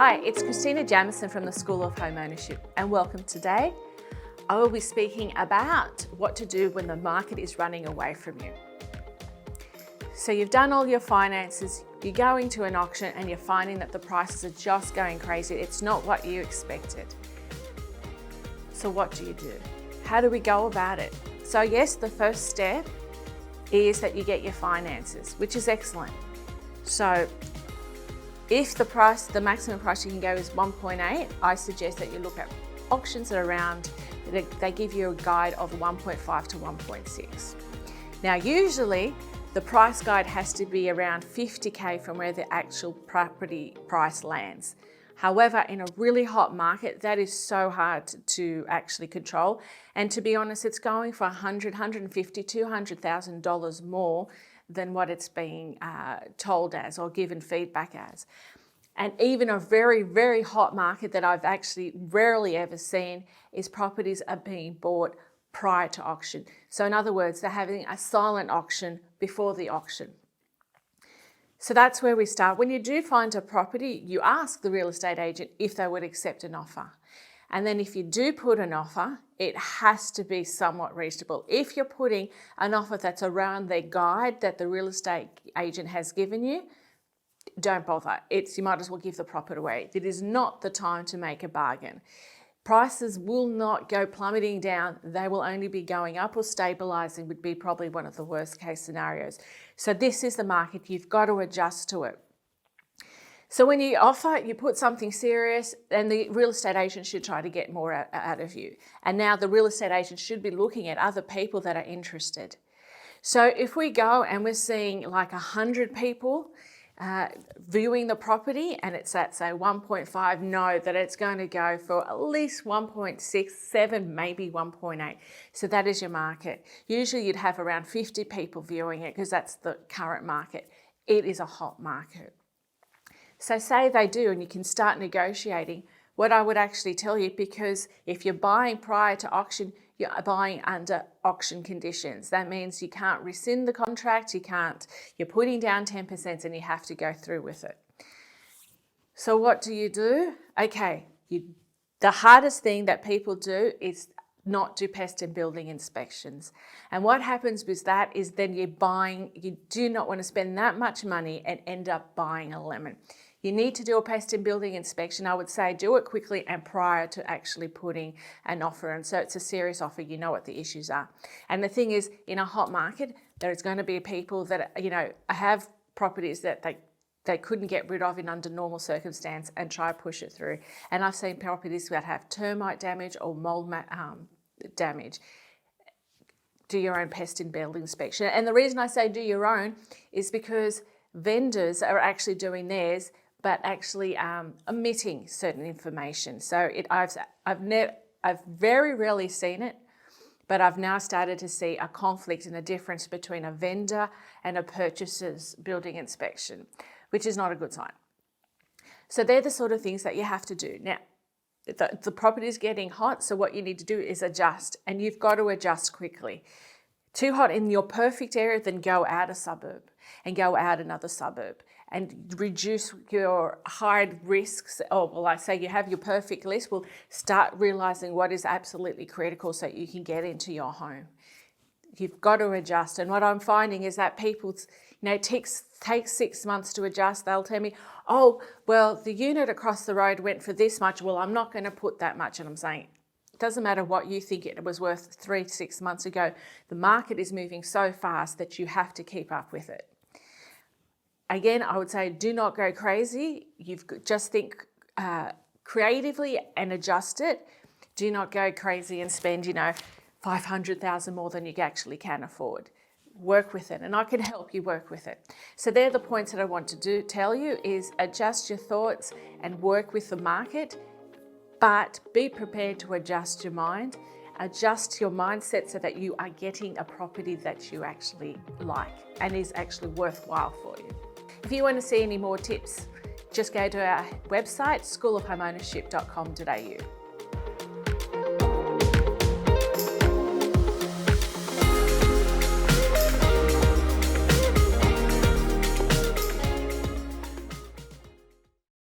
Hi, it's Christina Jamison from the School of Home Ownership, and welcome today. I will be speaking about what to do when the market is running away from you. So you've done all your finances, you go into an auction and you're finding that the prices are just going crazy. It's not what you expected. So what do you do? How do we go about it? So yes, the first step is that you get your finances, which is excellent. So if the maximum price you can go is 1.8, I suggest that you look at auctions that are around, they give you a guide of 1.5 to 1.6. Now, usually the price guide has to be around 50K from where the actual property price lands. However, in a really hot market, that is so hard to actually control. And to be honest, it's going for $100,000, $150,000, $200,000 more than what it's being told as or given feedback as. And even a very, very hot market that I've actually rarely ever seen is properties are being bought prior to auction. So in other words, they're having a silent auction before the auction. So that's where we start. When you do find a property, you ask the real estate agent if they would accept an offer. And then if you do put an offer, it has to be somewhat reasonable. If you're putting an offer that's around their guide that the real estate agent has given you, don't bother. You might as well give the property away. It is not the time to make a bargain. Prices will not go plummeting down. They will only be going up or stabilizing would be probably one of the worst case scenarios. So this is the market. You've got to adjust to it. So when you offer, you put something serious, and the real estate agent should try to get more out of you. And now the real estate agent should be looking at other people that are interested. So if we go and we're seeing like 100 people viewing the property and it's at say 1.5, know that it's going to go for at least 1.6, 7, maybe 1.8. So that is your market. Usually you'd have around 50 people viewing it because that's the current market. It is a hot market. So say they do, and you can start negotiating. What I would actually tell you, because if you're buying prior to auction, you're buying under auction conditions. That means you can't rescind the contract, you're putting down 10% and you have to go through with it. So what do you do? Okay, the hardest thing that people do is not do pest and building inspections. And what happens with that is then you do not want to spend that much money and end up buying a lemon. You need to do a pest and building inspection. I would say do it quickly and prior to actually putting an offer. And so it's a serious offer, you know what the issues are. And the thing is, in a hot market, there's going to be people that, have properties that they couldn't get rid of under normal circumstance and try to push it through. And I've seen properties that have termite damage or mold damage. Do your own pest and building inspection. And the reason I say do your own is because vendors are actually doing theirs, but actually omitting certain information. So I've very rarely seen it, but I've now started to see a conflict and a difference between a vendor and a purchaser's building inspection, which is not a good sign. So they're the sort of things that you have to do. Now, the property is getting hot, so what you need to do is adjust, and you've got to adjust quickly. Too hot in your perfect area, then go out a suburb and go out another suburb and reduce your high risks. I say you have your perfect list. Well, start realizing what is absolutely critical so you can get into your home. You've got to adjust. And what I'm finding is that people, take 6 months to adjust. They'll tell me, oh, well, the unit across the road went for this much. Well, I'm not going to put that much. And I'm saying, it doesn't matter what you think it was worth 3 to 6 months ago. The market is moving so fast that you have to keep up with it. Again, I would say do not go crazy. Just think creatively and adjust it. Do not go crazy and spend, $500,000 more than you actually can afford. Work with it, and I can help you work with it. So they're the points that I want to tell you is adjust your thoughts and work with the market, but be prepared to adjust your mind, adjust your mindset so that you are getting a property that you actually like and is actually worthwhile for you. If you want to see any more tips, just go to our website, schoolofhomeownership.com.au.